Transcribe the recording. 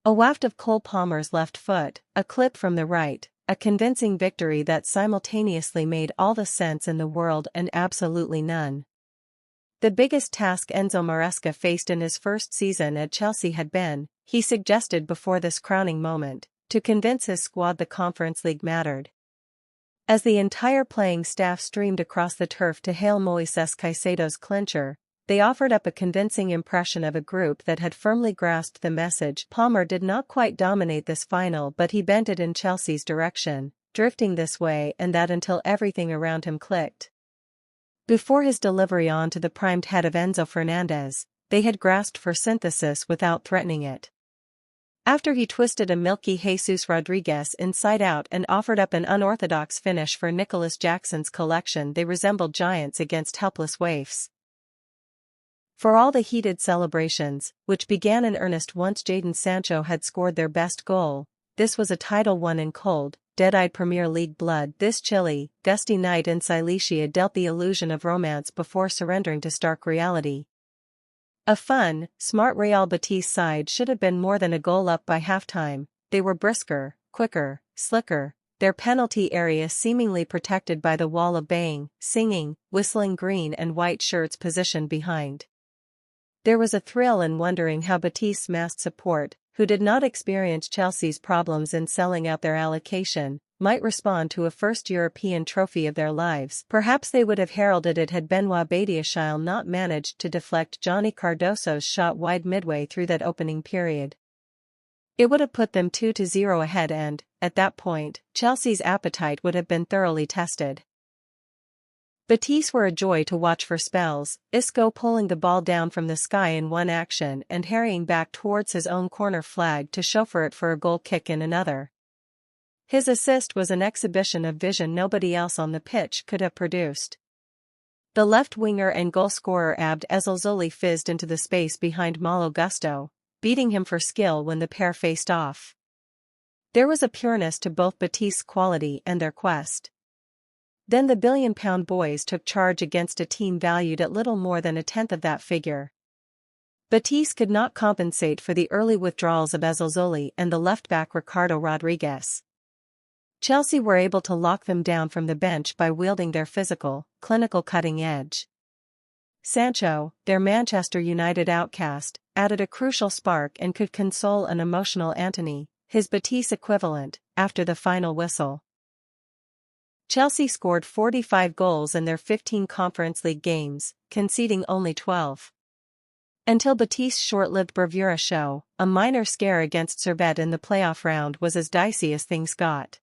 A waft of Cole Palmer's left foot, a clip from the right, a convincing victory that simultaneously made all the sense in the world and absolutely none. The biggest task Enzo Maresca faced in his first season at Chelsea had been, he suggested before this crowning moment, to convince his squad the Conference League mattered. As the entire playing staff streamed across the turf to hail Moises Caicedo's clincher, they offered up a convincing impression of a group that had firmly grasped the message. Palmer did not quite dominate this final, but he bent it in Chelsea's direction, drifting this way and that until everything around him clicked. Before his delivery onto the primed head of Enzo Fernandez, they had grasped for synthesis without threatening it. After he twisted a milky Jesus Rodriguez inside out and offered up an unorthodox finish for Nicholas Jackson's collection, they resembled giants against helpless waifs. For all the heated celebrations, which began in earnest once Jadon Sancho had scored their best goal, this was a title won in cold, dead-eyed Premier League blood. This chilly, gusty night in Silesia dealt the illusion of romance before surrendering to stark reality. A fun, smart Real Betis side should have been more than a goal up by halftime. They were brisker, quicker, slicker, their penalty area seemingly protected by the wall of baying, singing, whistling green and white shirts positioned behind. There was a thrill in wondering how Betis' massed support, who did not experience Chelsea's problems in selling out their allocation, might respond to a first European trophy of their lives. Perhaps they would have heralded it had Benoit Badiashile not managed to deflect Johnny Cardoso's shot wide midway through that opening period. It would have put them 2-0 ahead and, at that point, Chelsea's appetite would have been thoroughly tested. Betis were a joy to watch for spells, Isco pulling the ball down from the sky in one action and harrying back towards his own corner flag to chauffeur it for a goal kick in another. His assist was an exhibition of vision nobody else on the pitch could have produced. The left winger and goal-scorer Abd Ezzalzouli fizzed into the space behind Malo Gusto, beating him for skill when the pair faced off. There was a pureness to both Betis' quality and their quest. Then the billion-pound boys took charge against a team valued at little more than a tenth of that figure. Betis could not compensate for the early withdrawals of Ezzalzouli and the left-back Ricardo Rodriguez. Chelsea were able to lock them down from the bench by wielding their physical, clinical cutting edge. Sancho, their Manchester United outcast, added a crucial spark and could console an emotional Antony, his Betis equivalent, after the final whistle. Chelsea scored 45 goals in their 15 Conference League games, conceding only 12. Until Betis' short-lived bravura show, a minor scare against Servette in the playoff round was as dicey as things got.